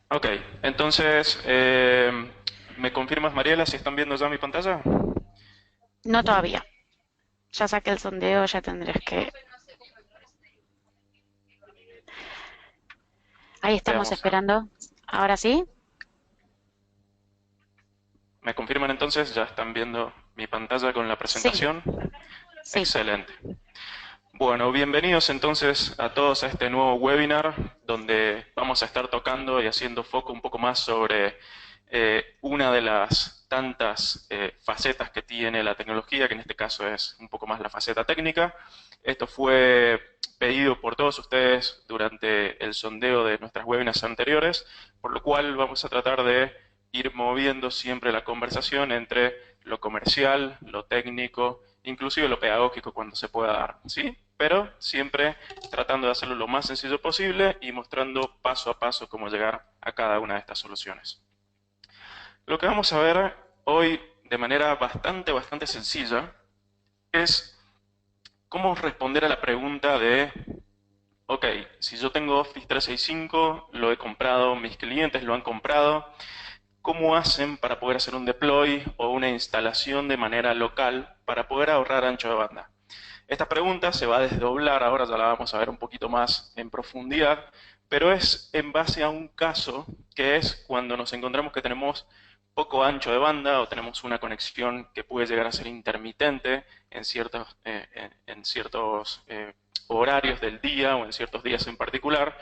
Ok, entonces, ¿me confirmas, Mariela, si están viendo ya mi pantalla? No todavía. Ya saqué el sondeo, ya tendrías que... Ahí estamos Veamos. esperando. ¿Ahora sí? ¿Me confirman entonces? ¿Ya están viendo mi pantalla con la Sí, presentación? sí. Excelente. Bueno, bienvenidos entonces a todos a este nuevo webinar donde vamos a estar tocando y haciendo foco un poco más sobre una de las tantas facetas que tiene la tecnología, que en este caso es un poco más la faceta técnica. Esto fue pedido por todos ustedes durante el sondeo de nuestras webinars anteriores, por lo cual vamos a tratar de ir moviendo siempre la conversación entre lo comercial, lo técnico, inclusive lo pedagógico cuando se pueda dar, ¿sí? Pero siempre tratando de hacerlo lo más sencillo posible y mostrando paso a paso cómo llegar a cada una de estas soluciones. Lo que vamos a ver hoy de manera bastante sencilla es cómo responder a la pregunta de, ok, si yo tengo Office 365, lo he comprado, mis clientes lo han comprado, ¿cómo hacen para poder hacer un deploy o una instalación de manera local para poder ahorrar ancho de banda? Esta pregunta se va a desdoblar, ahora ya la vamos a ver un poquito más en profundidad, pero es en base a un caso que es cuando nos encontramos que tenemos poco ancho de banda o tenemos una conexión que puede llegar a ser intermitente en ciertos horarios del día o en ciertos días en particular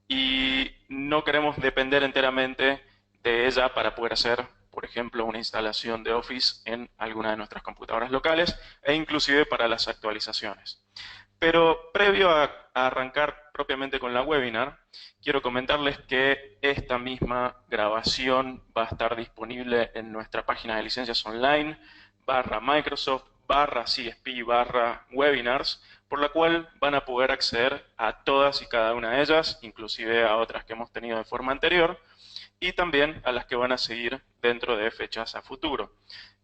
y no queremos depender enteramente de ella para poder hacer, por ejemplo, una instalación de Office en alguna de nuestras computadoras locales e inclusive para las actualizaciones. Pero previo a arrancar propiamente con la webinar, quiero comentarles que esta misma grabación va a estar disponible en nuestra página de licencias online, barra Microsoft, barra CSP, barra webinars, por la cual van a poder acceder a todas y cada una de ellas, inclusive a otras que hemos tenido de forma anterior, y también a las que van a seguir dentro de fechas a futuro.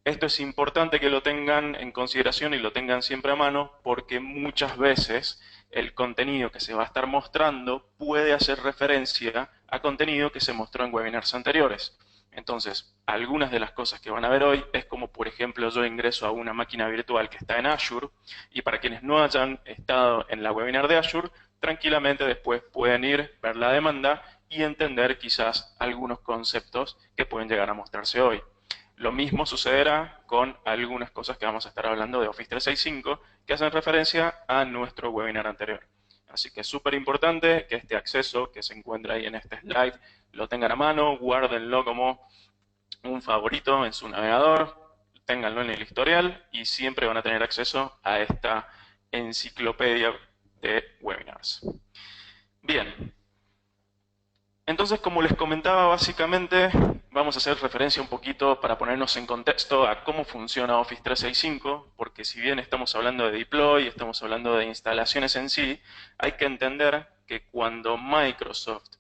Esto es importante que lo tengan en consideración y lo tengan siempre a mano porque muchas veces el contenido que se va a estar mostrando puede hacer referencia a contenido que se mostró en webinars anteriores. Entonces, algunas de las cosas que van a ver hoy es como, por ejemplo, yo ingreso a una máquina virtual que está en Azure y para quienes no hayan estado en la webinar de Azure, tranquilamente después pueden ir, ver la demanda y entender quizás algunos conceptos que pueden llegar a mostrarse hoy. Lo mismo sucederá con algunas cosas que vamos a estar hablando de Office 365 que hacen referencia a nuestro webinar anterior. Así que es súper importante que este acceso que se encuentra ahí en este slide lo tengan a mano, guárdenlo como un favorito en su navegador, ténganlo en el historial y siempre van a tener acceso a esta enciclopedia de webinars. Bien, entonces, como les comentaba, básicamente vamos a hacer referencia un poquito para ponernos en contexto a cómo funciona Office 365, porque si bien estamos hablando de deploy, estamos hablando de instalaciones en sí, hay que entender que cuando Microsoft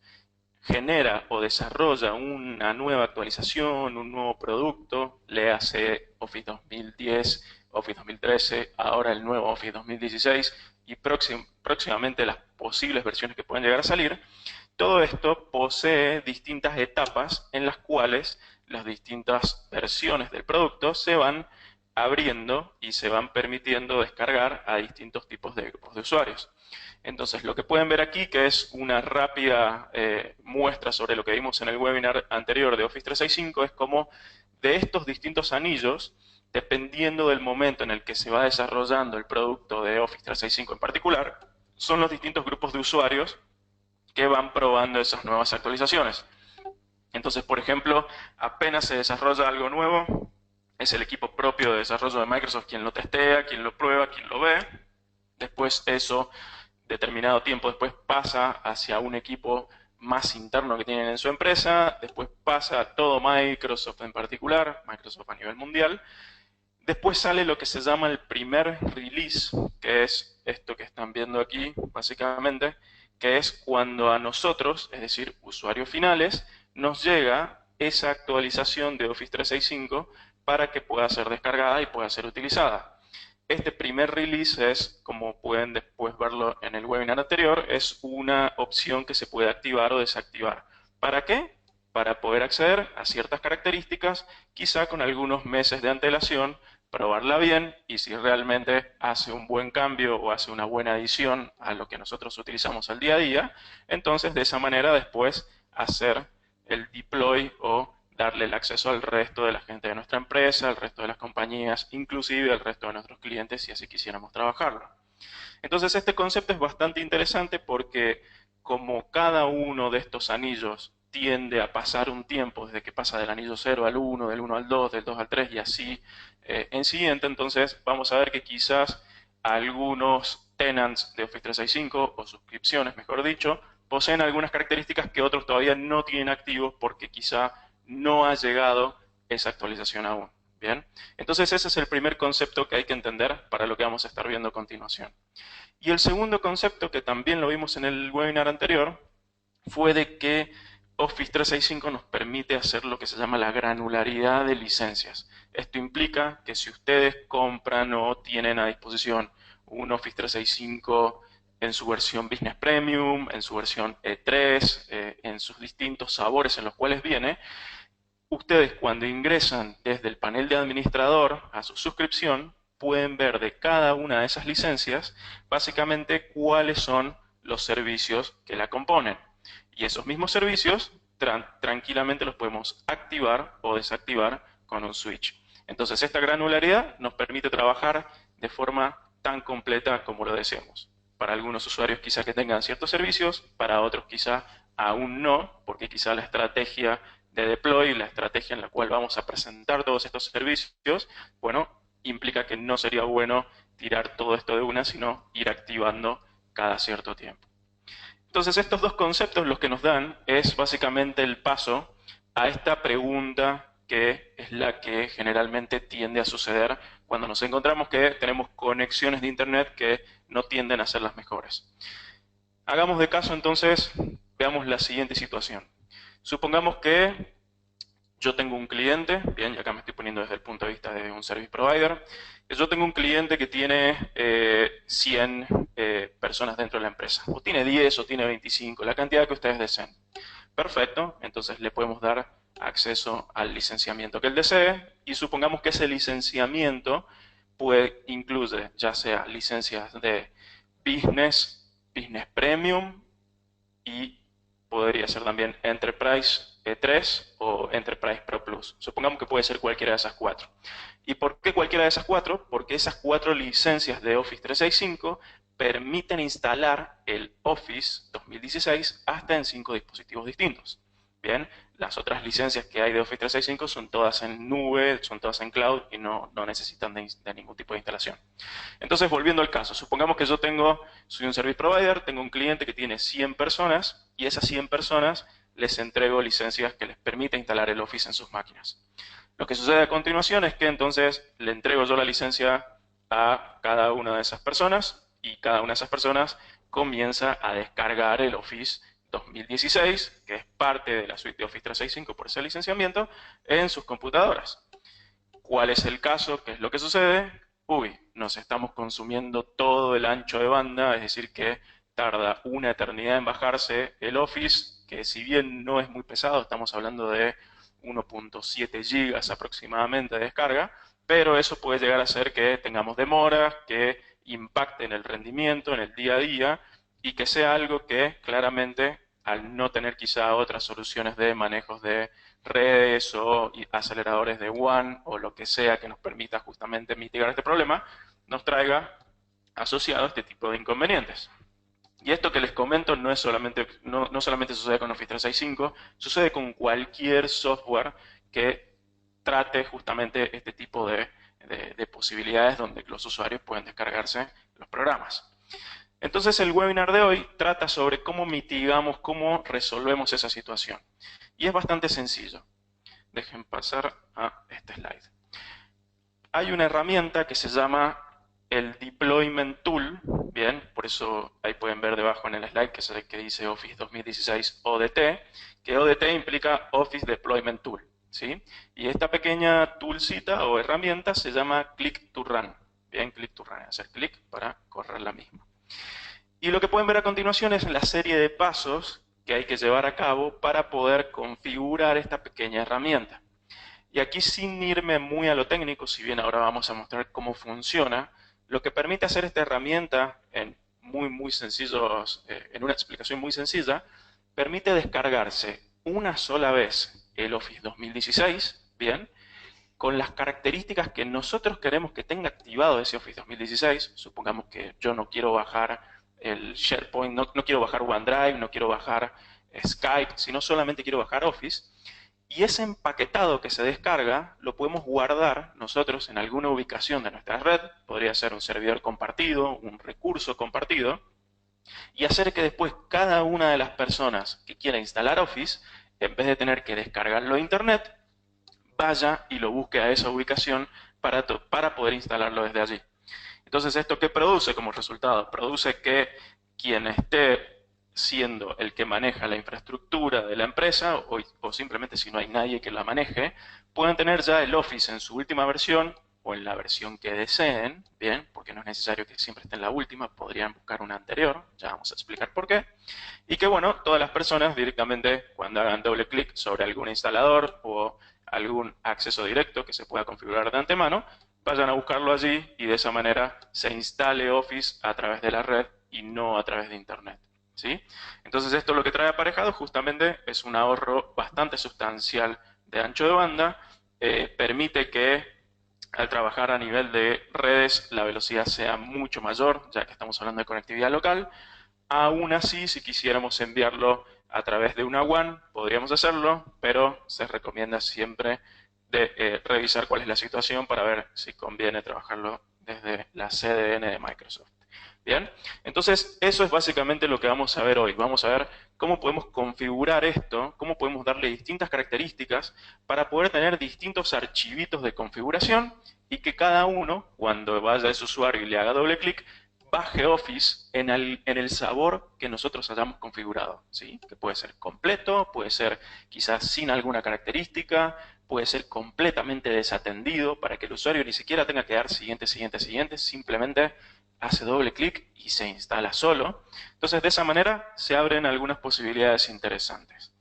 genera o desarrolla una nueva actualización, un nuevo producto, le hace Office 2010, Office 2013, ahora el nuevo Office 2016 y próximamente las posibles versiones que pueden llegar a salir, todo esto posee distintas etapas en las cuales las distintas versiones del producto se van abriendo y se van permitiendo descargar a distintos tipos de grupos de usuarios. Entonces, lo que pueden ver aquí, que es una rápida muestra sobre lo que vimos en el webinar anterior de Office 365, es como de estos distintos anillos, dependiendo del momento en el que se va desarrollando el producto de Office 365 en particular, son los distintos grupos de usuarios que van probando esas nuevas actualizaciones. Entonces, por ejemplo, apenas se desarrolla algo nuevo, es el equipo propio de desarrollo de Microsoft quien lo testea, quien lo prueba, quien lo ve. Después eso, determinado tiempo después, pasa hacia un equipo más interno que tienen en su empresa, después pasa a todo Microsoft en particular, Microsoft a nivel mundial. Después sale lo que se llama el primer release, que es esto que están viendo aquí, básicamente, que es cuando a nosotros, es decir, usuarios finales, nos llega esa actualización de Office 365 para que pueda ser descargada y pueda ser utilizada. Este primer release es, como pueden después verlo en el webinar anterior, es una opción que se puede activar o desactivar. ¿Para qué? para poder acceder a ciertas características, quizá con algunos meses de antelación, probarla bien y si realmente hace un buen cambio o hace una buena adición a lo que nosotros utilizamos al día a día, entonces de esa manera después hacer el deploy o darle el acceso al resto de la gente de nuestra empresa, al resto de las compañías, inclusive al resto de nuestros clientes si así quisiéramos trabajarlo. Entonces este concepto es bastante interesante porque como cada uno de estos anillos tiende a pasar un tiempo desde que pasa del anillo 0 al 1, del 1 al 2, del 2 al 3 y así en siguiente, entonces vamos a ver que quizás algunos tenants de Office 365 o suscripciones, mejor dicho, poseen algunas características que otros todavía no tienen activos porque quizá no ha llegado esa actualización aún. Bien, entonces ese es el primer concepto que hay que entender para lo que vamos a estar viendo a continuación. Y el segundo concepto, que también lo vimos en el webinar anterior, fue de que Office 365 nos permite hacer lo que se llama la granularidad de licencias. Esto implica que si ustedes compran o tienen a disposición un Office 365 en su versión Business Premium, en su versión E3, en sus distintos sabores en los cuales viene, ustedes cuando ingresan desde el panel de administrador a su suscripción, pueden ver de cada una de esas licencias básicamente cuáles son los servicios que la componen. Y esos mismos servicios tranquilamente los podemos activar o desactivar con un switch. Entonces esta granularidad nos permite trabajar de forma tan completa como lo deseemos. Para algunos usuarios quizá que tengan ciertos servicios, para otros quizá aún no, porque quizá la estrategia de deploy, la estrategia en la cual vamos a presentar todos estos servicios, bueno, implica que no sería bueno tirar todo esto de una, sino ir activando cada cierto tiempo. Entonces estos dos conceptos los que nos dan es básicamente el paso a esta pregunta que es la que generalmente tiende a suceder cuando nos encontramos que tenemos conexiones de internet que no tienden a ser las mejores. Hagamos de caso entonces, veamos la siguiente situación. Supongamos que yo tengo un cliente, bien, y acá me estoy poniendo desde el punto de vista de un service provider, yo tengo un cliente que tiene 100 personas dentro de la empresa, o tiene 10 o tiene 25, la cantidad que ustedes deseen. Perfecto, entonces le podemos dar acceso al licenciamiento que él desee, y supongamos que ese licenciamiento incluye ya sea licencias de Business Premium, y podría ser también Enterprise E3 o Enterprise Pro Plus. Supongamos que puede ser cualquiera de esas cuatro. ¿Y por qué cualquiera de esas cuatro? Porque esas cuatro licencias de Office 365 permiten instalar el Office 2016 hasta en 5 dispositivos distintos. Bien, las otras licencias que hay de Office 365 son todas en nube, son todas en cloud y no necesitan de ningún tipo de instalación. Entonces, volviendo al caso, supongamos que yo soy un service provider, tengo un cliente que tiene 100 personas y esas 100 personas les entrego licencias que les permite instalar el Office en sus máquinas. Lo que sucede a continuación es que entonces le entrego yo la licencia a cada una de esas personas y cada una de esas personas comienza a descargar el Office 2016, que es parte de la suite de Office 365 por ese licenciamiento, en sus computadoras. ¿Cuál es el caso? ¿Qué es lo que sucede? Uy, nos estamos consumiendo todo el ancho de banda, es decir que tarda una eternidad en bajarse el Office, que si bien no es muy pesado, estamos hablando de 1.7 gigas aproximadamente de descarga, pero eso puede llegar a hacer que tengamos demoras, que impacte en el rendimiento, en el día a día, y que sea algo que claramente, al no tener quizá otras soluciones de manejos de redes o aceleradores de WAN o lo que sea que nos permita justamente mitigar este problema, nos traiga asociado este tipo de inconvenientes. Y esto que les comento no solamente sucede con Office 365, sucede con cualquier software que trate justamente este tipo de posibilidades donde los usuarios pueden descargarse los programas. Entonces el webinar de hoy trata sobre cómo mitigamos, cómo resolvemos esa situación. Y es bastante sencillo. Dejen pasar a este slide. Hay una herramienta que se llama el Deployment Tool, bien, por eso ahí pueden ver debajo en el slide que es el que dice Office 2016 ODT, que ODT implica Office Deployment Tool, ¿sí? Y esta pequeña toolcita o herramienta se llama Click to Run, bien, Click to Run, hacer clic para correr la misma. Y lo que pueden ver a continuación es la serie de pasos que hay que llevar a cabo para poder configurar esta pequeña herramienta. Y aquí, sin irme muy a lo técnico, si bien ahora vamos a mostrar cómo funciona, lo que permite hacer esta herramienta en muy sencillos, en una explicación muy sencilla, permite descargarse una sola vez el Office 2016, bien, con las características que nosotros queremos que tenga activado ese Office 2016. Supongamos que yo no quiero bajar el SharePoint, no quiero bajar OneDrive, no quiero bajar Skype, sino solamente quiero bajar Office. Y ese empaquetado que se descarga lo podemos guardar nosotros en alguna ubicación de nuestra red, podría ser un servidor compartido, un recurso compartido, y hacer que después cada una de las personas que quiera instalar Office, en vez de tener que descargarlo de internet, vaya y lo busque a esa ubicación para poder instalarlo desde allí. Entonces, ¿esto qué produce como resultado? Produce que quien esté siendo el que maneja la infraestructura de la empresa, o simplemente si no hay nadie que la maneje, puedan tener ya el Office en su última versión o en la versión que deseen, bien, porque no es necesario que siempre esté en la última, podrían buscar una anterior, ya vamos a explicar por qué, y que bueno, todas las personas directamente cuando hagan doble clic sobre algún instalador o algún acceso directo que se pueda configurar de antemano, vayan a buscarlo allí y de esa manera se instale Office a través de la red y no a través de Internet, ¿sí? Entonces esto lo que trae aparejado justamente es un ahorro bastante sustancial de ancho de banda, permite que al trabajar a nivel de redes la velocidad sea mucho mayor, ya que estamos hablando de conectividad local. Aún así, si quisiéramos enviarlo a través de una WAN, podríamos hacerlo, pero se recomienda siempre revisar cuál es la situación para ver si conviene trabajarlo desde la CDN de Microsoft. Bien, entonces eso es básicamente lo que vamos a ver hoy. Vamos a ver cómo podemos configurar esto, cómo podemos darle distintas características para poder tener distintos archivitos de configuración y que cada uno, cuando vaya a ese usuario y le haga doble clic, baje Office en el sabor que nosotros hayamos configurado, ¿sí? Que puede ser completo, puede ser quizás sin alguna característica, puede ser completamente desatendido para que el usuario ni siquiera tenga que dar siguiente, simplemente hace doble clic y se instala solo. Entonces, de esa manera se abren algunas posibilidades interesantes.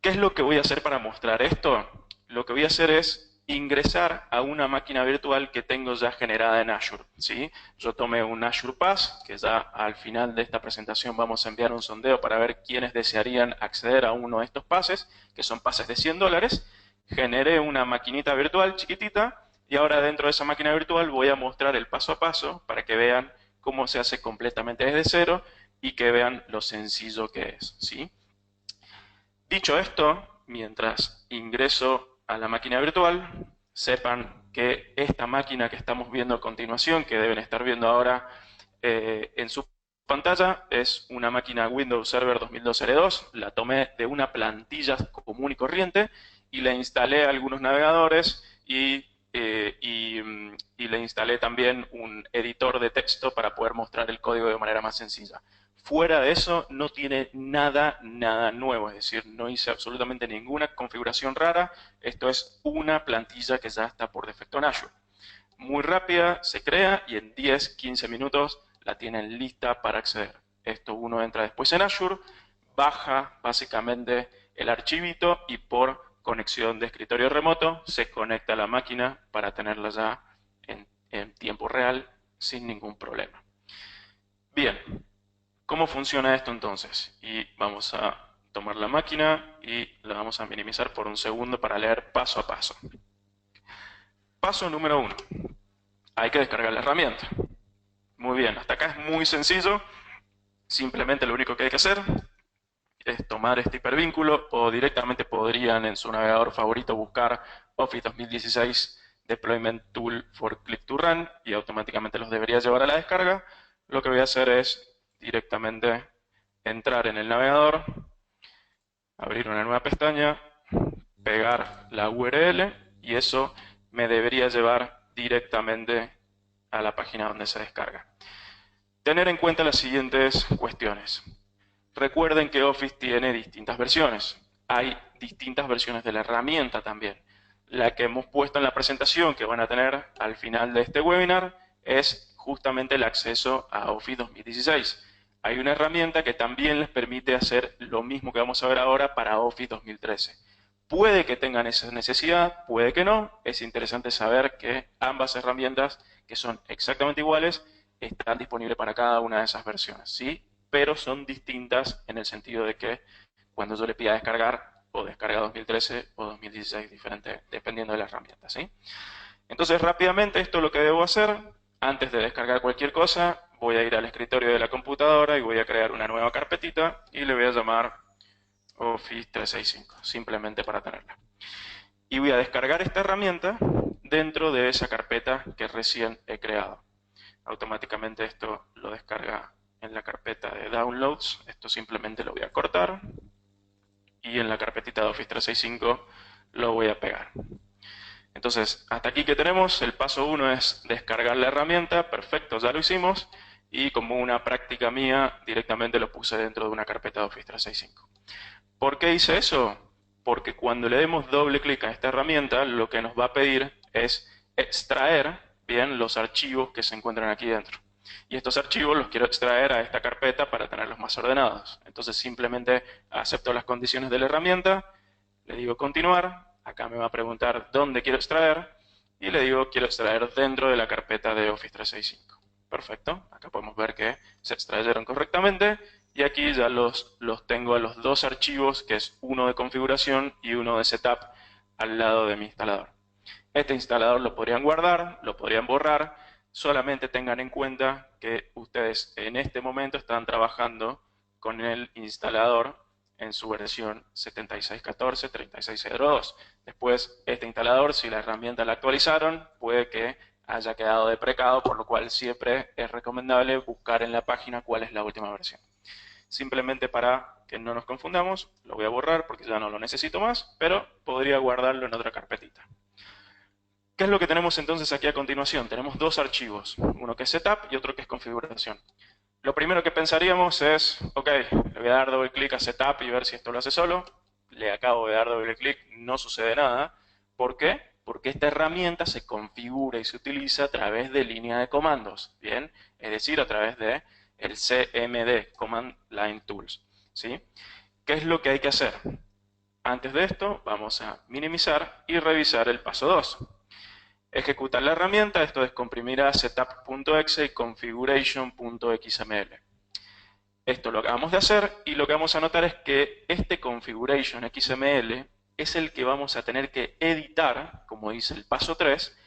¿Qué es lo que voy a hacer para mostrar esto? Lo que voy a hacer es ingresar a una máquina virtual que tengo ya generada en Azure, ¿sí? Yo tomé un Azure Pass, que ya al final de esta presentación vamos a enviar un sondeo para ver quiénes desearían acceder a uno de estos pases, que son pases de $100. Generé una maquinita virtual chiquitita y ahora dentro de esa máquina virtual voy a mostrar el paso a paso para que vean cómo se hace completamente desde cero y que vean lo sencillo que es, ¿sí? Dicho esto, mientras ingreso a la máquina virtual, sepan que esta máquina que estamos viendo a continuación, que deben estar viendo ahora en su pantalla, es una máquina Windows Server 2012 L2. La tomé de una plantilla común y corriente y le instalé algunos navegadores y le instalé también un editor de texto para poder mostrar el código de manera más sencilla. Fuera de eso, no tiene nada nuevo, es decir, no hice absolutamente ninguna configuración rara. Esto es una plantilla que ya está por defecto en Azure. Muy rápida, se crea y en 10-15 minutos la tienen lista para acceder. Esto uno entra después en Azure, baja básicamente el archivito y por conexión de escritorio remoto se conecta a la máquina para tenerla ya en tiempo real sin ningún problema. Bien. ¿Cómo funciona esto entonces? Y vamos a tomar la máquina y la vamos a minimizar por un segundo para leer paso a paso. Paso número 1. Hay que descargar la herramienta. Muy bien, hasta acá es muy sencillo. Simplemente lo único que hay que hacer es tomar este hipervínculo o directamente podrían en su navegador favorito buscar Office 2016 Deployment Tool for Click to Run y automáticamente los debería llevar a la descarga. Lo que voy a hacer es directamente entrar en el navegador, abrir una nueva pestaña, pegar la URL y eso me debería llevar directamente a la página donde se descarga. Tener en cuenta las siguientes cuestiones. Recuerden que Office tiene distintas versiones. Hay distintas versiones de la herramienta también. La que hemos puesto en la presentación que van a tener al final de este webinar es justamente el acceso a Office 2016. hay una herramienta que también les permite hacer lo mismo que vamos a ver ahora para Office 2013. Puede que tengan esa necesidad, puede que no. Es interesante saber que ambas herramientas, que son exactamente iguales, están disponibles para cada una de esas versiones, ¿sí? Pero son distintas en el sentido de que cuando yo le pida descargar, o descarga 2013 o 2016, diferente dependiendo de la herramienta, ¿sí? Entonces, rápidamente, esto es lo que debo hacer. Antes de descargar cualquier cosa, voy a ir al escritorio de la computadora y voy a crear una nueva carpetita y le voy a llamar Office 365, simplemente para tenerla. Y voy a descargar esta herramienta dentro de esa carpeta que recién he creado. Automáticamente esto lo descarga en la carpeta de Downloads. Esto simplemente lo voy a cortar y en la carpetita de Office 365 lo voy a pegar. Entonces, hasta aquí que tenemos, el paso 1 es descargar la herramienta, perfecto, ya lo hicimos, y como una práctica mía, directamente lo puse dentro de una carpeta de Office 365. ¿Por qué hice eso? Porque cuando le demos doble clic a esta herramienta, lo que nos va a pedir es extraer bien los archivos que se encuentran aquí dentro. Y estos archivos los quiero extraer a esta carpeta para tenerlos más ordenados. Entonces simplemente acepto las condiciones de la herramienta, le digo continuar, acá me va a preguntar dónde quiero extraer, y le digo quiero extraer dentro de la carpeta de Office 365. Perfecto, acá podemos ver que se extrayeron correctamente, y aquí ya los tengo a los dos archivos, que es uno de configuración y uno de setup, al lado de mi instalador. Este instalador lo podrían guardar, lo podrían borrar, solamente tengan en cuenta que ustedes en este momento están trabajando con el instalador en su versión 7614, 3602. Después, este instalador, si la herramienta la actualizaron, puede que haya quedado deprecado, por lo cual siempre es recomendable buscar en la página cuál es la última versión. Simplemente para que no nos confundamos, lo voy a borrar porque ya no lo necesito más, pero podría guardarlo en otra carpetita. ¿Qué es lo que tenemos entonces aquí a continuación? Tenemos dos archivos, uno que es setup y otro que es configuración. Lo primero que pensaríamos es, ok, le voy a dar doble clic a setup y ver si esto lo hace solo. Le acabo de dar doble clic, no sucede nada. ¿Por qué? Porque esta herramienta se configura y se utiliza a través de línea de comandos, ¿bien? Es decir, a través de el CMD, Command Line Tools, ¿sí? ¿Qué es lo que hay que hacer? Antes de esto, vamos a minimizar y revisar el paso 2. Ejecutar la herramienta, esto descomprimirá setup.exe y configuration.xml. Esto lo acabamos de hacer y lo que vamos a notar es que este configuration XML es el que vamos a tener que editar, como dice el paso 3,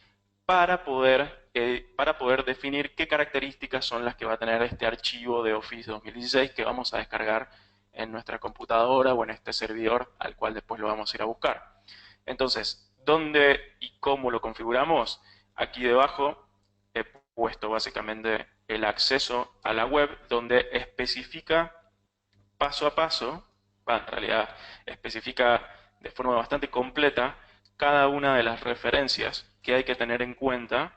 para poder definir qué características son las que va a tener este archivo de Office 2016 que vamos a descargar en nuestra computadora o en este servidor al cual después lo vamos a ir a buscar. Entonces, ¿dónde y cómo lo configuramos? Aquí debajo he puesto básicamente el acceso a la web donde especifica paso a paso, en realidad especifica de forma bastante completa cada una de las referencias que hay que tener en cuenta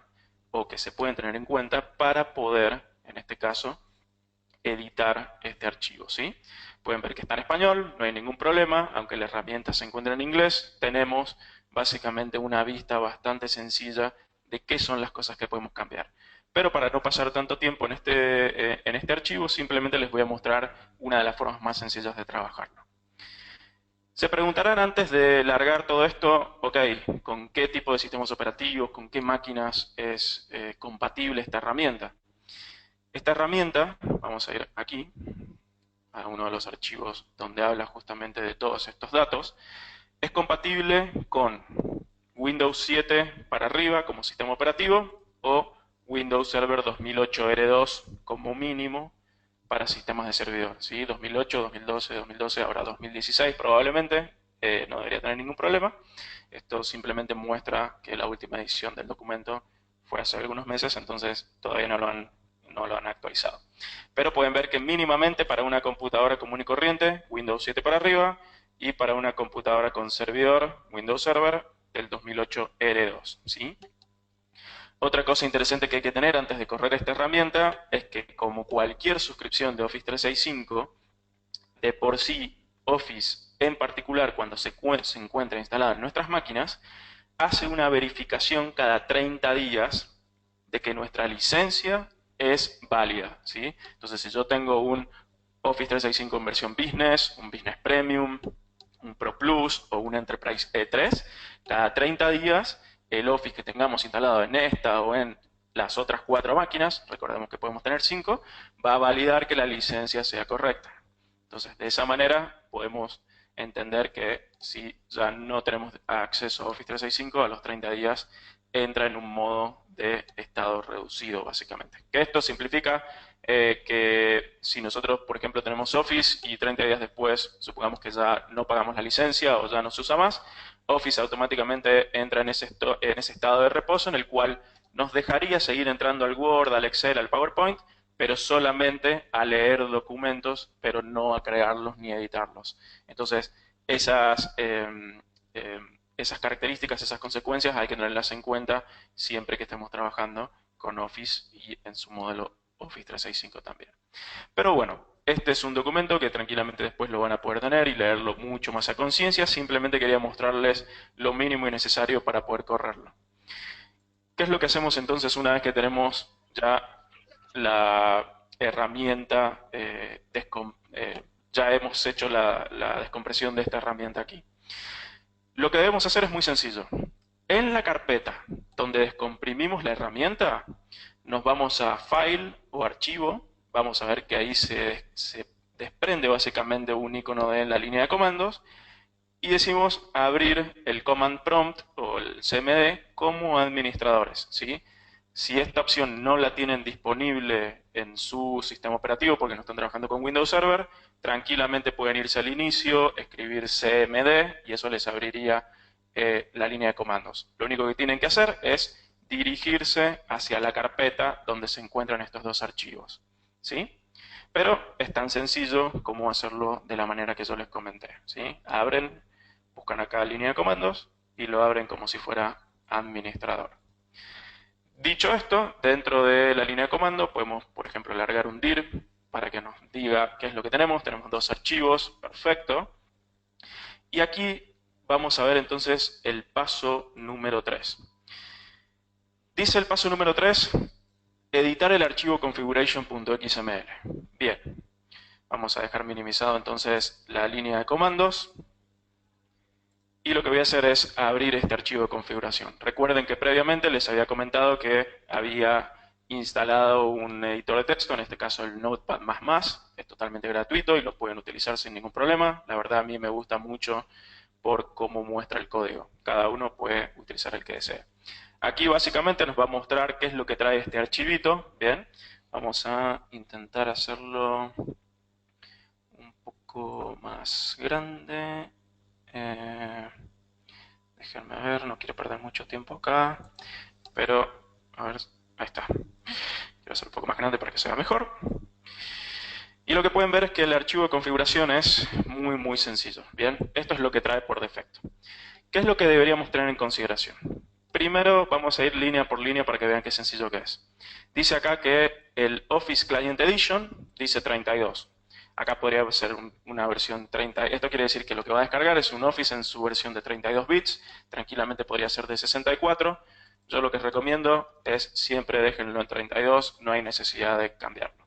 o que se pueden tener en cuenta para poder, en este caso, editar este archivo, ¿sí? Pueden ver que está en español, no hay ningún problema, aunque la herramienta se encuentra en inglés, tenemos básicamente una vista bastante sencilla de qué son las cosas que podemos cambiar. Pero para no pasar tanto tiempo en este archivo, simplemente les voy a mostrar una de las formas más sencillas de trabajarlo. Se preguntarán antes de largar todo esto, ok, ¿con qué tipo de sistemas operativos, con qué máquinas es compatible esta herramienta? Esta herramienta, vamos a ir aquí, a uno de los archivos donde habla justamente de todos estos datos, es compatible con Windows 7 para arriba como sistema operativo o Windows Server 2008 R2 como mínimo para sistemas de servidor, ¿sí? 2008, 2012, 2012, ahora 2016 probablemente, no debería tener ningún problema. Esto simplemente muestra que la última edición del documento fue hace algunos meses, entonces todavía no lo han actualizado. Pero pueden ver que mínimamente para una computadora común y corriente, Windows 7 para arriba, y para una computadora con servidor, Windows Server del 2008 R2, ¿sí? Otra cosa interesante que hay que tener antes de correr esta herramienta es que, como cualquier suscripción de Office 365, de por sí Office en particular cuando se encuentra instalada en nuestras máquinas, hace una verificación cada 30 días de que nuestra licencia es válida, ¿sí? Entonces, si yo tengo un Office 365 en versión Business, un Business Premium, un Pro Plus o un Enterprise E3, cada 30 días el Office que tengamos instalado en esta o en las otras 4 máquinas, recordemos que podemos tener 5, va a validar que la licencia sea correcta. Entonces, de esa manera podemos entender que si ya no tenemos acceso a Office 365, a los 30 días entra en un modo de estado reducido, básicamente. Que esto simplifica que si nosotros, por ejemplo, tenemos Office y 30 días después, supongamos que ya no pagamos la licencia o ya no se usa más, Office automáticamente entra en ese estado de reposo en el cual nos dejaría seguir entrando al Word, al Excel, al PowerPoint, pero solamente a leer documentos, pero no a crearlos ni editarlos. Entonces, esas características, esas consecuencias hay que tenerlas en cuenta siempre que estemos trabajando con Office y en su modelo Office 365 también. Pero bueno, este es un documento que tranquilamente después lo van a poder tener y leerlo mucho más a conciencia. Simplemente quería mostrarles lo mínimo y necesario para poder correrlo. ¿Qué es lo que hacemos entonces una vez que tenemos ya la herramienta, ya hemos hecho la descompresión de esta herramienta aquí? Lo que debemos hacer es muy sencillo. En la carpeta donde descomprimimos la herramienta, nos vamos a File o Archivo. Vamos a ver que ahí se desprende básicamente un icono de la línea de comandos y decimos abrir el Command Prompt o el CMD como administradores, ¿sí? Si esta opción no la tienen disponible en su sistema operativo porque no están trabajando con Windows Server, tranquilamente pueden irse al inicio, escribir CMD y eso les abriría la línea de comandos. Lo único que tienen que hacer es dirigirse hacia la carpeta donde se encuentran estos dos archivos, ¿sí? Pero es tan sencillo como hacerlo de la manera que yo les comenté, ¿sí? Abren, buscan acá línea de comandos y lo abren como si fuera administrador. Dicho esto, dentro de la línea de comando podemos, por ejemplo, largar un dir para que nos diga qué es lo que tenemos. Tenemos dos archivos, perfecto. Y aquí vamos a ver entonces el paso número 3. Dice el paso número 3, editar el archivo configuration.xml. Bien, vamos a dejar minimizado entonces la línea de comandos. Y lo que voy a hacer es abrir este archivo de configuración. Recuerden que previamente les había comentado que había instalado un editor de texto, en este caso el Notepad++, es totalmente gratuito y lo pueden utilizar sin ningún problema. La verdad a mí me gusta mucho por cómo muestra el código. Cada uno puede utilizar el que desee. Aquí básicamente nos va a mostrar qué es lo que trae este archivito. Bien, vamos a intentar hacerlo un poco más grande. Déjenme ver, no quiero perder mucho tiempo acá, pero a ver, ahí está. Quiero hacer un poco más grande para que se vea mejor. Y lo que pueden ver es que el archivo de configuración es muy sencillo. Bien, esto es lo que trae por defecto. ¿Qué es lo que deberíamos tener en consideración? Primero vamos a ir línea por línea para que vean qué sencillo que es. Dice acá que el Office Client Edition dice 32. Acá podría ser una versión 30. Esto quiere decir que lo que va a descargar es un Office en su versión de 32 bits. Tranquilamente podría ser de 64. Yo lo que recomiendo es siempre déjenlo en 32. No hay necesidad de cambiarlo.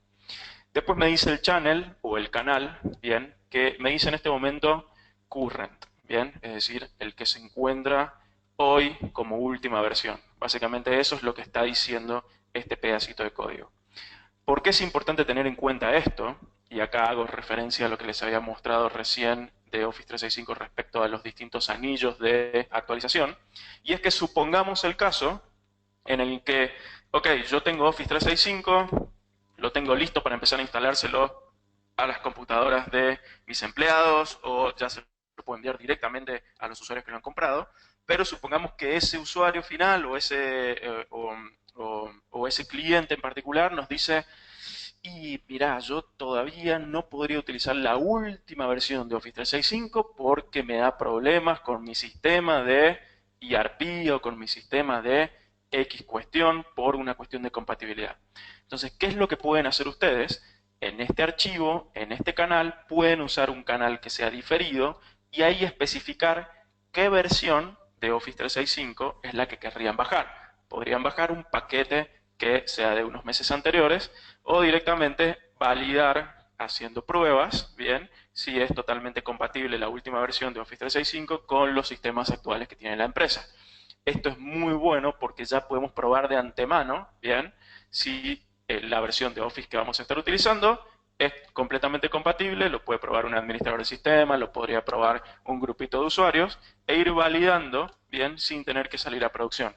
Después me dice el channel o el canal, bien, que me dice en este momento current, bien, es decir, el que se encuentra hoy como última versión. Básicamente eso es lo que está diciendo este pedacito de código. ¿Por qué es importante tener en cuenta esto? Y acá hago referencia a lo que les había mostrado recién de Office 365 respecto a los distintos anillos de actualización. Y es que supongamos el caso en el que, ok, yo tengo Office 365, lo tengo listo para empezar a instalárselo a las computadoras de mis empleados o ya se lo puedo enviar directamente a los usuarios que lo han comprado, pero supongamos que ese usuario final o ese cliente en particular nos dice, y mirá, yo todavía no podría utilizar la última versión de Office 365 porque me da problemas con mi sistema de ERP o con mi sistema de X cuestión por una cuestión de compatibilidad. Entonces, ¿qué es lo que pueden hacer ustedes? En este archivo, en este canal, pueden usar un canal que sea diferido y ahí especificar qué versión de Office 365 es la que querrían bajar. Podrían bajar un paquete que sea de unos meses anteriores, o directamente validar haciendo pruebas, bien, si es totalmente compatible la última versión de Office 365 con los sistemas actuales que tiene la empresa. Esto es muy bueno porque ya podemos probar de antemano, bien, si la versión de Office que vamos a estar utilizando es completamente compatible, lo puede probar un administrador de sistema, lo podría probar un grupito de usuarios e ir validando, bien, sin tener que salir a producción.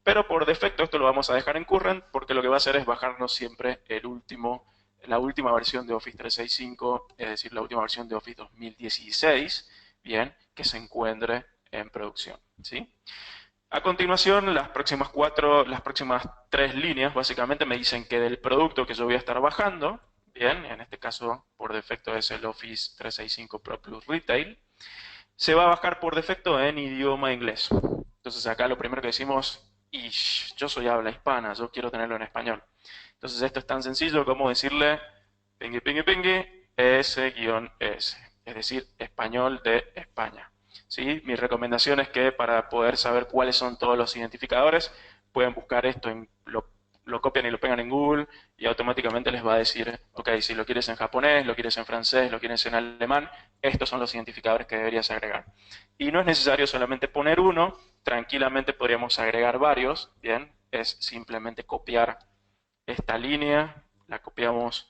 Pero por defecto esto lo vamos a dejar en Current porque lo que va a hacer es bajarnos siempre la última versión de Office 365, es decir, la última versión de Office 2016, bien, que se encuentre en producción, ¿sí? A continuación, las próximas tres líneas básicamente me dicen que del producto que yo voy a estar bajando, bien, en este caso por defecto es el Office 365 Pro Plus Retail, se va a bajar por defecto en idioma inglés. Entonces acá lo primero que decimos, y yo soy habla hispana, yo quiero tenerlo en español. Entonces esto es tan sencillo como decirle pingui pingui pingui S-S, es decir, español de España. ¿Sí? Mi recomendación es que para poder saber cuáles son todos los identificadores, pueden buscar esto, lo copian y lo pegan en Google y automáticamente les va a decir, ok, si lo quieres en japonés, lo quieres en francés, lo quieres en alemán, estos son los identificadores que deberías agregar. Y no es necesario solamente poner uno, tranquilamente podríamos agregar varios, ¿bien? Es simplemente copiar esta línea, la copiamos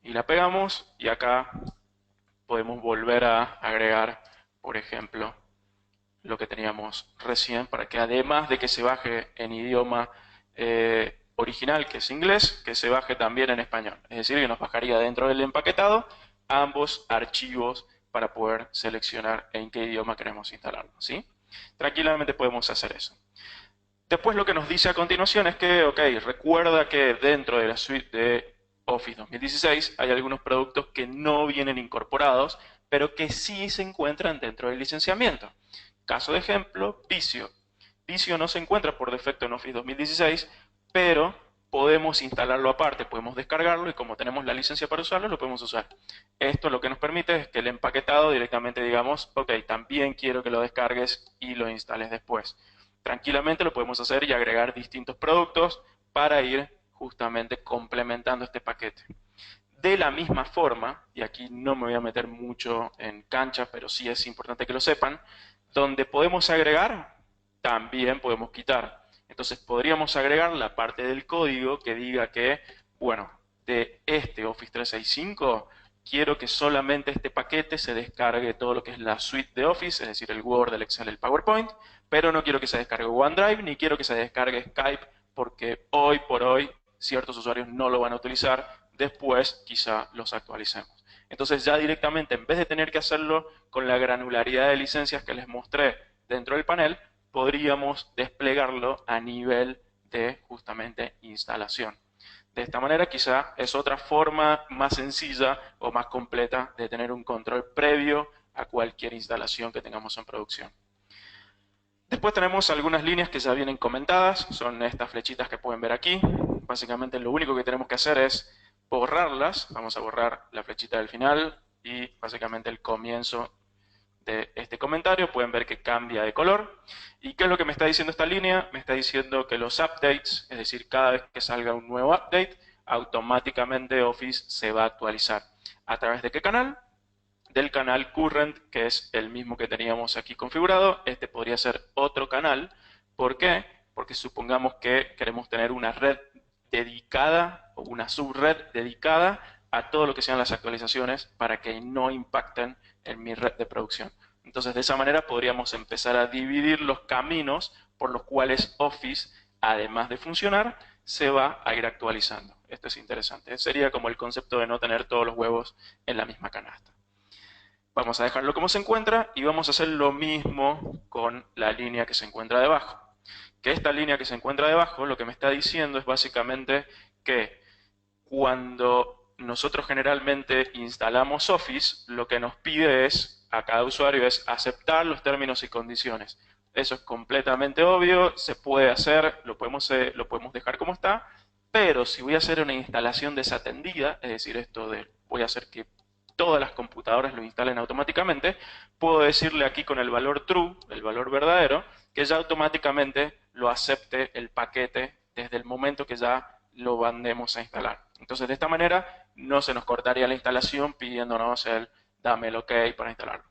y la pegamos y acá podemos volver a agregar, por ejemplo, lo que teníamos recién para que además de que se baje en idioma original, que es inglés, que se baje también en español. Es decir, que nos bajaría dentro del empaquetado ambos archivos para poder seleccionar en qué idioma queremos instalarlo, ¿sí? Tranquilamente podemos hacer eso. Después lo que nos dice a continuación es que, ok, recuerda que dentro de la suite de Office 2016 hay algunos productos que no vienen incorporados, pero que sí se encuentran dentro del licenciamiento. Caso de ejemplo, Visio. Visio no se encuentra por defecto en Office 2016, pero podemos instalarlo aparte, podemos descargarlo y como tenemos la licencia para usarlo, lo podemos usar. Esto lo que nos permite es que el empaquetado directamente digamos, ok, también quiero que lo descargues y lo instales después. Tranquilamente lo podemos hacer y agregar distintos productos para ir justamente complementando este paquete. De la misma forma, y aquí no me voy a meter mucho en cancha, pero sí es importante que lo sepan, donde podemos agregar, también podemos quitar. Entonces podríamos agregar la parte del código que diga que, bueno, de este Office 365 quiero que solamente este paquete se descargue todo lo que es la suite de Office, es decir, el Word, el Excel, el PowerPoint, pero no quiero que se descargue OneDrive, ni quiero que se descargue Skype, porque hoy por hoy ciertos usuarios no lo van a utilizar, después quizá los actualicemos. Entonces ya directamente, en vez de tener que hacerlo con la granularidad de licencias que les mostré dentro del panel, podríamos desplegarlo a nivel de justamente instalación. De esta manera quizá es otra forma más sencilla o más completa de tener un control previo a cualquier instalación que tengamos en producción. Después tenemos algunas líneas que ya vienen comentadas, son estas flechitas que pueden ver aquí. Básicamente lo único que tenemos que hacer es borrarlas. Vamos a borrar la flechita del final y básicamente el comienzo de este comentario. Pueden ver que cambia de color. ¿Y qué es lo que me está diciendo esta línea? Me está diciendo que los updates, es decir, cada vez que salga un nuevo update, automáticamente Office se va a actualizar. ¿A través de qué canal? Del canal Current, que es el mismo que teníamos aquí configurado. Este podría ser otro canal. ¿Por qué? Porque supongamos que queremos tener una red dedicada o una subred dedicada a todo lo que sean las actualizaciones para que no impacten en mi red de producción. Entonces, de esa manera podríamos empezar a dividir los caminos por los cuales Office, además de funcionar, se va a ir actualizando. Esto es interesante. Sería como el concepto de no tener todos los huevos en la misma canasta. Vamos a dejarlo como se encuentra y vamos a hacer lo mismo con la línea que se encuentra debajo. Que esta línea que se encuentra debajo lo que me está diciendo es básicamente que cuando nosotros generalmente instalamos Office, lo que nos pide a cada usuario es aceptar los términos y condiciones. Eso es completamente obvio, se puede hacer, lo podemos dejar como está, pero si voy a hacer una instalación desatendida, es decir, esto de voy a hacer que todas las computadoras lo instalen automáticamente, puedo decirle aquí con el valor true, el valor verdadero, que ya automáticamente lo acepte el paquete desde el momento que ya lo mandemos a instalar. Entonces, de esta manera no se nos cortaría la instalación pidiéndonos el dame el OK para instalarlo.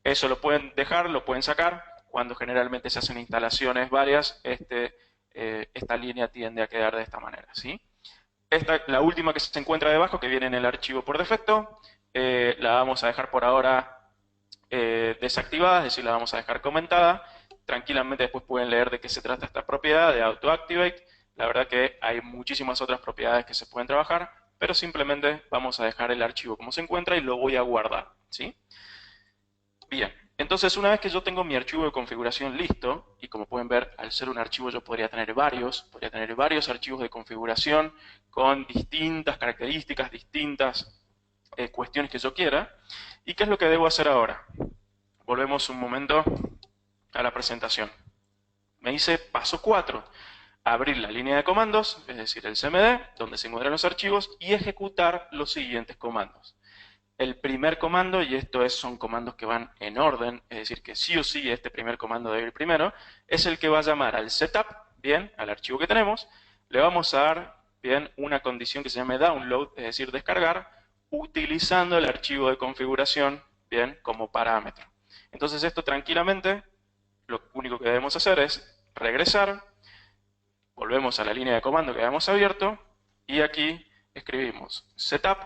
Eso lo pueden dejar, lo pueden sacar. Cuando generalmente se hacen instalaciones varias, esta línea tiende a quedar de esta manera, ¿sí? La última que se encuentra debajo, que viene en el archivo por defecto, la vamos a dejar por ahora desactivada, es decir, la vamos a dejar comentada. Tranquilamente después pueden leer de qué se trata esta propiedad de AutoActivate. La verdad que hay muchísimas otras propiedades que se pueden trabajar, pero simplemente vamos a dejar el archivo como se encuentra y lo voy a guardar, ¿sí? Bien, entonces una vez que yo tengo mi archivo de configuración listo, y como pueden ver, al ser un archivo yo podría tener varios archivos de configuración con distintas características, distintas cuestiones que yo quiera. ¿Y qué es lo que debo hacer ahora? Volvemos un momento a la presentación. Me dice paso 4, abrir la línea de comandos, es decir, el CMD, donde se encuentran los archivos, y ejecutar los siguientes comandos. El primer comando, y son comandos que van en orden, es decir, que sí o sí este primer comando debe ir primero, es el que va a llamar al setup, bien, al archivo que tenemos. Le vamos a dar, bien, una condición que se llame download, es decir, descargar, utilizando el archivo de configuración, bien, como parámetro. Entonces esto tranquilamente, lo único que debemos hacer es regresar, volvemos a la línea de comando que habíamos abierto, y aquí escribimos setup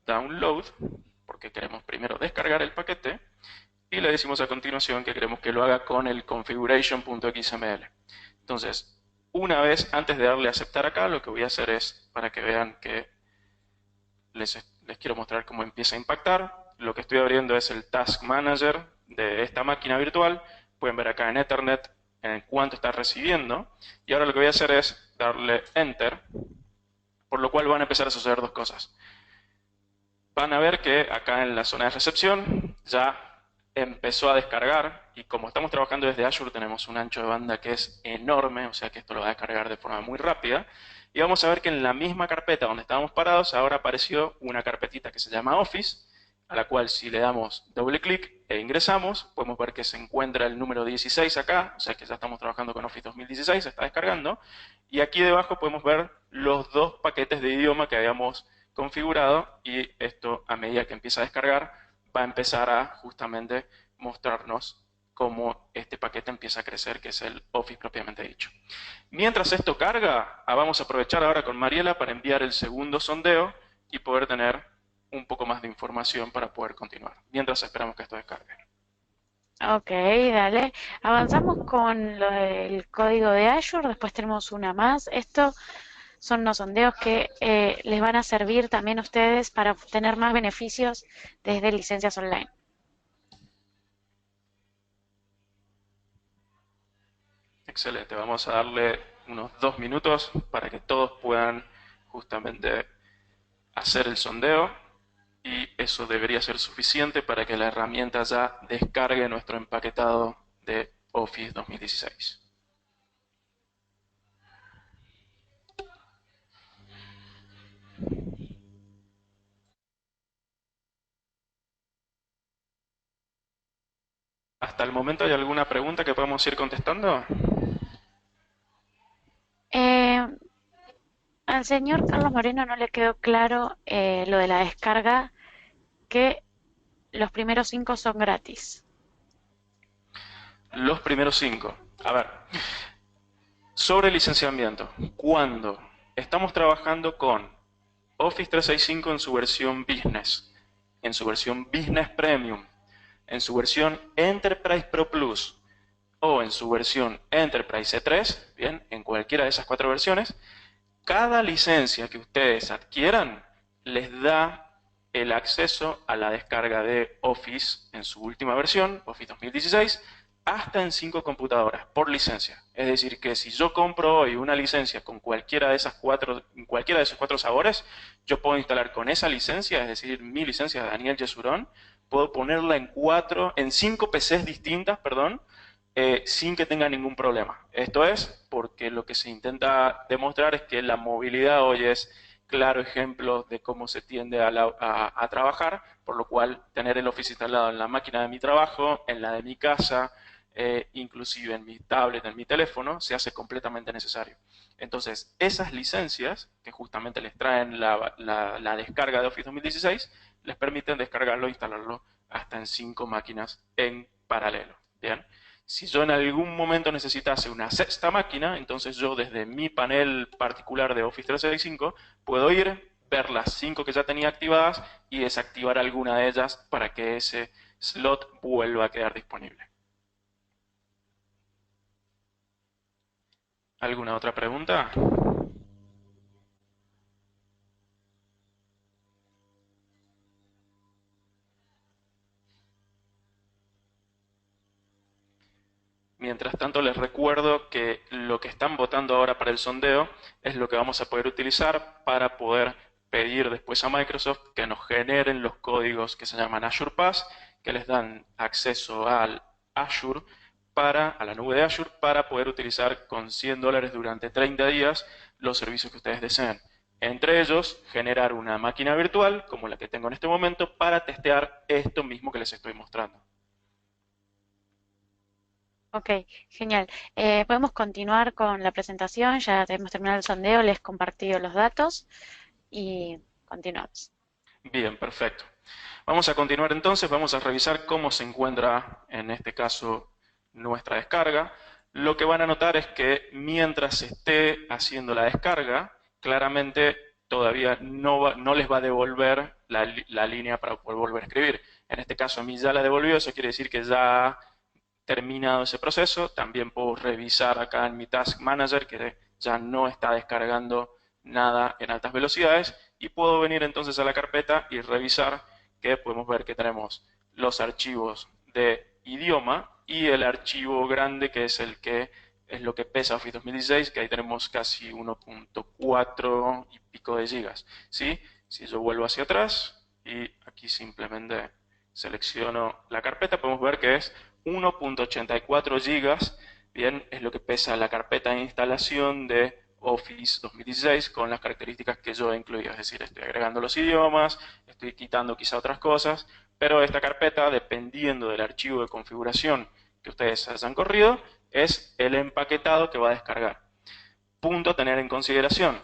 /download, porque queremos primero descargar el paquete, y le decimos a continuación que queremos que lo haga con el configuration.xml. Entonces, una vez antes de darle a aceptar acá, lo que voy a hacer es, para que vean que les quiero mostrar cómo empieza a impactar, lo que estoy abriendo es el Task Manager de esta máquina virtual. Pueden ver acá en Ethernet en cuánto está recibiendo, y ahora lo que voy a hacer es darle Enter, por lo cual van a empezar a suceder dos cosas. Van a ver que acá en la zona de recepción ya empezó a descargar, y como estamos trabajando desde Azure tenemos un ancho de banda que es enorme, o sea que esto lo va a descargar de forma muy rápida, y vamos a ver que en la misma carpeta donde estábamos parados ahora apareció una carpetita que se llama Office, a la cual si le damos doble clic e ingresamos, podemos ver que se encuentra el número 16 acá, o sea que ya estamos trabajando con Office 2016, se está descargando, y aquí debajo podemos ver los dos paquetes de idioma que habíamos configurado, y esto a medida que empieza a descargar va a empezar a justamente mostrarnos cómo este paquete empieza a crecer, que es el Office propiamente dicho. Mientras esto carga, vamos a aprovechar ahora con Mariela para enviar el segundo sondeo y poder tener un poco más de información para poder continuar, mientras esperamos que esto descargue. Ok, dale. Avanzamos con lo del código de Azure, después tenemos una más. Estos son unos sondeos que les van a servir también a ustedes para obtener más beneficios desde licencias online. Excelente, vamos a darle unos 2 minutos para que todos puedan justamente hacer el sondeo, y eso debería ser suficiente para que la herramienta ya descargue nuestro empaquetado de Office 2016. ¿Hasta el momento hay alguna pregunta que podemos ir contestando? Eh, Al señor Carlos Moreno no le quedó claro lo de la descarga, que los primeros 5 son gratis. Los primeros 5. A ver, sobre licenciamiento, cuando estamos trabajando con Office 365 en su versión Business, en su versión Business Premium, en su versión Enterprise Pro Plus o en su versión Enterprise E3, bien, en cualquiera de esas 4 versiones, cada licencia que ustedes adquieran les da el acceso a la descarga de Office en su última versión, Office 2016, hasta en 5 computadoras por licencia. Es decir, que si yo compro hoy una licencia con cualquiera de esos 4 sabores, yo puedo instalar con esa licencia, es decir, mi licencia de Daniel Yesurón, puedo ponerla en 5 PCs distintas, perdón, sin que tenga ningún problema. Esto es porque lo que se intenta demostrar es que la movilidad hoy es claro ejemplo de cómo se tiende a trabajar, por lo cual tener el Office instalado en la máquina de mi trabajo, en la de mi casa, inclusive en mi tablet, en mi teléfono, se hace completamente necesario. Entonces, esas licencias que justamente les traen la descarga de Office 2016, les permiten descargarlo e instalarlo hasta en 5 máquinas en paralelo. Bien. Si yo en algún momento necesitase una sexta máquina, entonces yo desde mi panel particular de Office 365 puedo ir, ver las 5 que ya tenía activadas y desactivar alguna de ellas para que ese slot vuelva a quedar disponible. ¿Alguna otra pregunta? Mientras tanto, les recuerdo que lo que están votando ahora para el sondeo es lo que vamos a poder utilizar para poder pedir después a Microsoft que nos generen los códigos que se llaman Azure Pass, que les dan acceso al Azure a la nube de Azure para poder utilizar con $100 durante 30 días los servicios que ustedes deseen. Entre ellos, generar una máquina virtual como la que tengo en este momento para testear esto mismo que les estoy mostrando. Ok, genial. Podemos continuar con la presentación. Ya hemos terminado el sondeo, les he compartido los datos y continuamos. Bien, perfecto. Vamos a continuar entonces, vamos a revisar cómo se encuentra en este caso nuestra descarga. Lo que van a notar es que mientras se esté haciendo la descarga, claramente todavía no les va a devolver la línea para poder volver a escribir. En este caso a mí ya la devolvió, eso quiere decir que ya ha terminado ese proceso. También puedo revisar acá en mi Task Manager que ya no está descargando nada en altas velocidades y puedo venir entonces a la carpeta y revisar que podemos ver que tenemos los archivos de idioma y el archivo grande que es el que es lo que pesa Office 2016, que ahí tenemos casi 1.4 y pico de gigas. ¿Sí? Si yo vuelvo hacia atrás y aquí simplemente selecciono la carpeta, podemos ver que es 1.84 gigas, bien, es lo que pesa la carpeta de instalación de Office 2016 con las características que yo he incluido, es decir, estoy agregando los idiomas, estoy quitando quizá otras cosas, pero esta carpeta, dependiendo del archivo de configuración que ustedes hayan corrido, es el empaquetado que va a descargar. Punto a tener en consideración.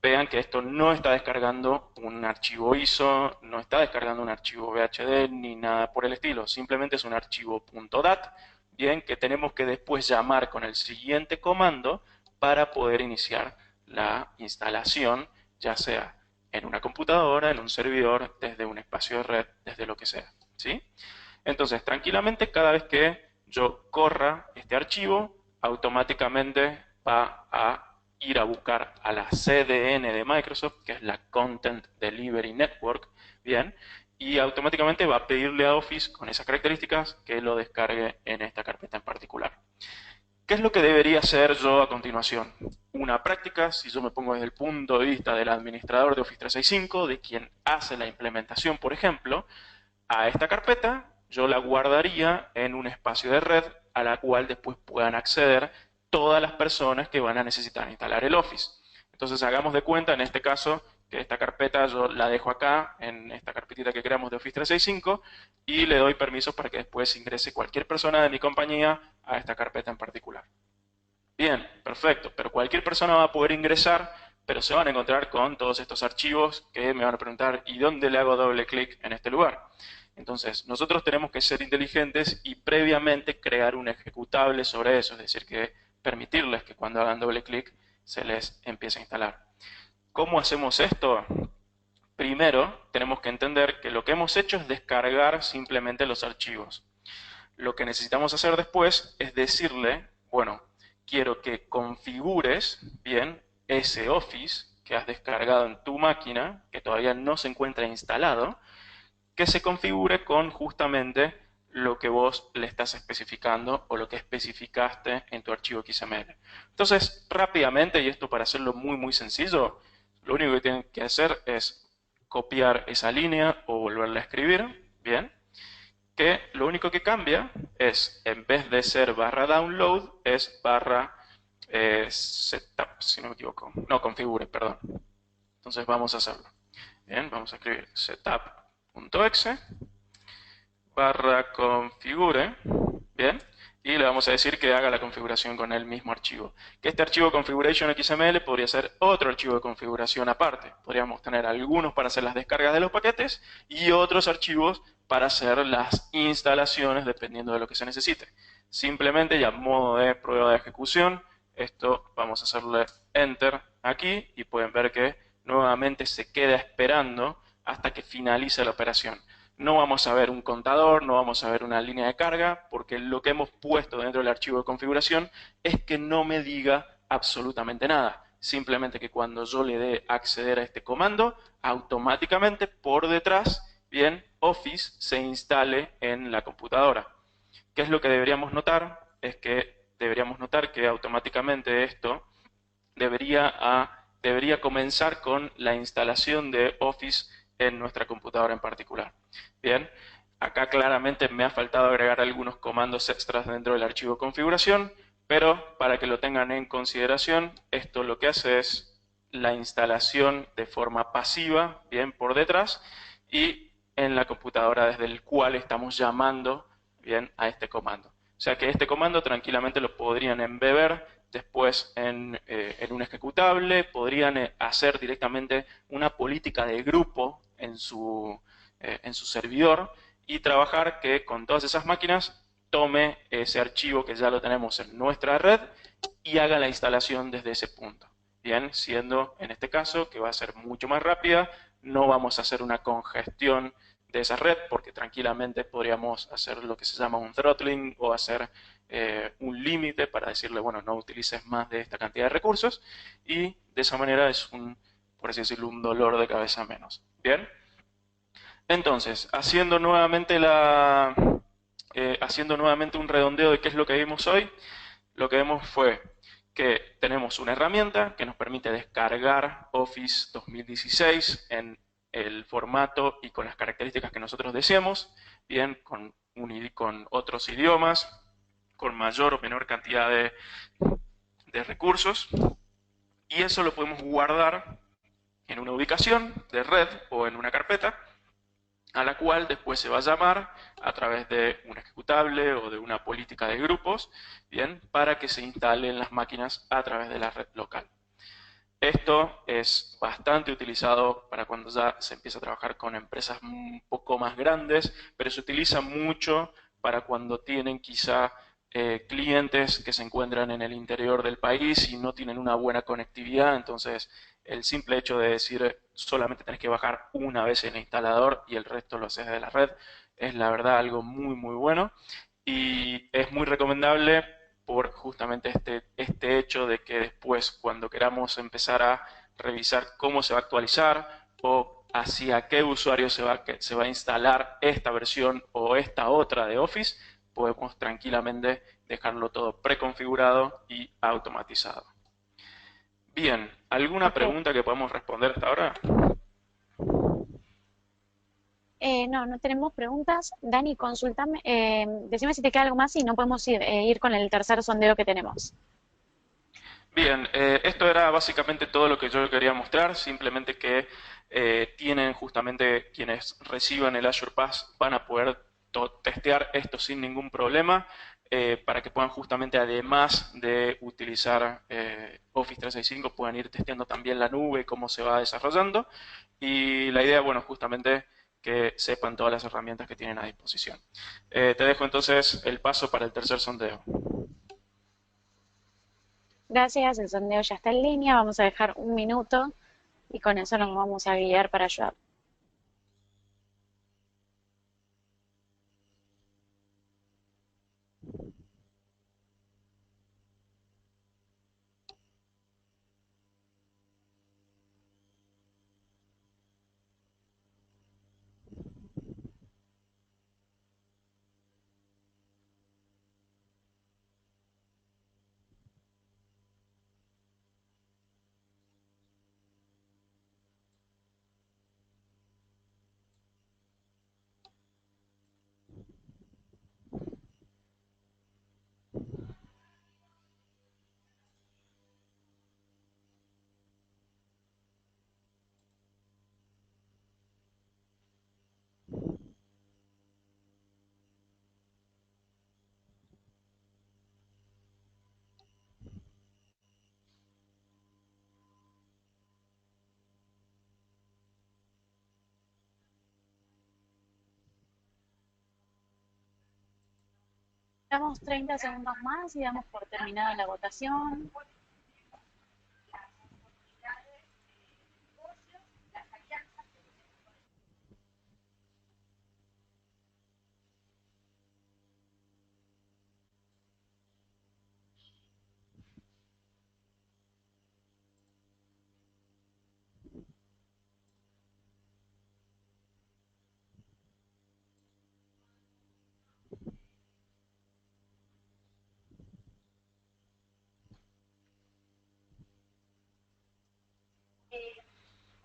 Vean que esto no está descargando un archivo ISO, no está descargando un archivo VHD, ni nada por el estilo. Simplemente es un archivo .dat, bien, que tenemos que después llamar con el siguiente comando para poder iniciar la instalación, ya sea en una computadora, en un servidor, desde un espacio de red, desde lo que sea. ¿Sí? Entonces, tranquilamente, cada vez que yo corra este archivo, automáticamente va a ir a buscar a la CDN de Microsoft, que es la Content Delivery Network, bien, y automáticamente va a pedirle a Office con esas características que lo descargue en esta carpeta en particular. ¿Qué es lo que debería hacer yo a continuación? Una práctica, si yo me pongo desde el punto de vista del administrador de Office 365, de quien hace la implementación, por ejemplo, a esta carpeta yo la guardaría en un espacio de red a la cual después puedan acceder todas las personas que van a necesitar instalar el Office. Entonces hagamos de cuenta, en este caso, que esta carpeta yo la dejo acá, en esta carpetita que creamos de Office 365, y le doy permisos para que después ingrese cualquier persona de mi compañía a esta carpeta en particular. Bien, perfecto, pero cualquier persona va a poder ingresar, pero se van a encontrar con todos estos archivos que me van a preguntar, ¿y dónde le hago doble clic en este lugar? Entonces, nosotros tenemos que ser inteligentes y previamente crear un ejecutable sobre eso, es decir, que permitirles que cuando hagan doble clic se les empiece a instalar. ¿Cómo hacemos esto? Primero, tenemos que entender que lo que hemos hecho es descargar simplemente los archivos. Lo que necesitamos hacer después es decirle, bueno, quiero que configures bien ese Office que has descargado en tu máquina, que todavía no se encuentra instalado, que se configure con justamente lo que vos le estás especificando o lo que especificaste en tu archivo XML. Entonces, rápidamente, y esto para hacerlo muy sencillo, lo único que tienen que hacer es copiar esa línea o volverla a escribir, bien, que lo único que cambia es, en vez de ser /download, es /setup, si no me equivoco, no, configure, perdón. Entonces vamos a hacerlo. Bien, vamos a escribir setup.exe /configure, bien, y le vamos a decir que haga la configuración con el mismo archivo. Que este archivo configuration XML podría ser otro archivo de configuración aparte. Podríamos tener algunos para hacer las descargas de los paquetes y otros archivos para hacer las instalaciones dependiendo de lo que se necesite. Simplemente ya modo de prueba de ejecución, esto vamos a hacerle enter aquí y pueden ver que nuevamente se queda esperando hasta que finalice la operación. No vamos a ver un contador, no vamos a ver una línea de carga, porque lo que hemos puesto dentro del archivo de configuración es que no me diga absolutamente nada. Simplemente que cuando yo le dé acceder a este comando, automáticamente por detrás, bien, Office se instale en la computadora. ¿Qué es lo que deberíamos notar? Es que deberíamos notar que automáticamente esto debería comenzar con la instalación de Office en nuestra computadora en particular. Bien, acá claramente me ha faltado agregar algunos comandos extras dentro del archivo de configuración, pero para que lo tengan en consideración, esto lo que hace es la instalación de forma pasiva, bien, por detrás, y en la computadora desde el cual estamos llamando, bien, a este comando. O sea que este comando tranquilamente lo podrían embeber después en un ejecutable, podrían hacer directamente una política de grupo en su servidor y trabajar que con todas esas máquinas tome ese archivo que ya lo tenemos en nuestra red y haga la instalación desde ese punto. Bien, siendo en este caso que va a ser mucho más rápida, no vamos a hacer una congestión de esa red porque tranquilamente podríamos hacer lo que se llama un throttling o hacer un límite para decirle, bueno, no utilices más de esta cantidad de recursos y de esa manera es un, por así decirlo, un dolor de cabeza menos. Bien, entonces, haciendo nuevamente un redondeo de qué es lo que vimos hoy, lo que vimos fue que tenemos una herramienta que nos permite descargar Office 2016 en el formato y con las características que nosotros deseamos, bien, con otros idiomas, con mayor o menor cantidad de recursos, y eso lo podemos guardar en una ubicación de red o en una carpeta, a la cual después se va a llamar a través de un ejecutable o de una política de grupos, bien, para que se instale en las máquinas a través de la red local. Esto es bastante utilizado para cuando ya se empieza a trabajar con empresas un poco más grandes, pero se utiliza mucho para cuando tienen quizá clientes que se encuentran en el interior del país y no tienen una buena conectividad. Entonces, el simple hecho de decir solamente tenés que bajar una vez el instalador y el resto lo haces de la red, es la verdad algo muy, muy bueno. Y es muy recomendable por justamente este hecho de que después, cuando queramos empezar a revisar cómo se va a actualizar o hacia qué usuario se va a instalar esta versión o esta otra de Office, podemos tranquilamente dejarlo todo preconfigurado y automatizado. Bien, ¿alguna Ok. pregunta que podamos responder hasta ahora? No, no tenemos preguntas. Dani, consultame, decime si te queda algo más y no podemos ir con el tercer sondeo que tenemos. Bien, esto era básicamente todo lo que yo quería mostrar, simplemente que tienen justamente quienes reciban el Azure Pass van a poder testear esto sin ningún problema para que puedan justamente además de utilizar Office 365 puedan ir testeando también la nube, cómo se va desarrollando y la idea, bueno, justamente que sepan todas las herramientas que tienen a disposición. Te dejo entonces el paso para el tercer sondeo. Gracias, el sondeo ya está en línea. Vamos a dejar un minuto y con eso nos vamos a guiar para ayudar. Damos 30 segundos más y damos por terminada la votación.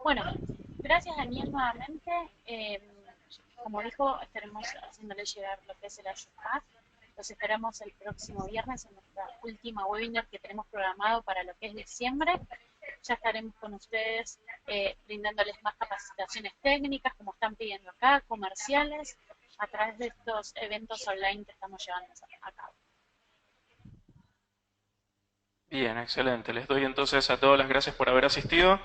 Bueno, gracias Daniel nuevamente. Como dijo, estaremos haciéndole llegar lo que es el Ayupath. Los esperamos el próximo viernes en nuestra última webinar que tenemos programado para lo que es diciembre. Ya estaremos con ustedes brindándoles más capacitaciones técnicas, como están pidiendo acá, comerciales, a través de estos eventos online que estamos llevando a cabo. Bien, excelente. Les doy entonces a todos las gracias por haber asistido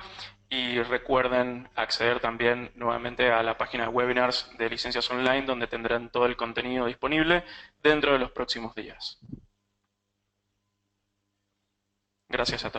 y recuerden acceder también nuevamente a la página de webinars de Licencias Online donde tendrán todo el contenido disponible dentro de los próximos días. Gracias a todos.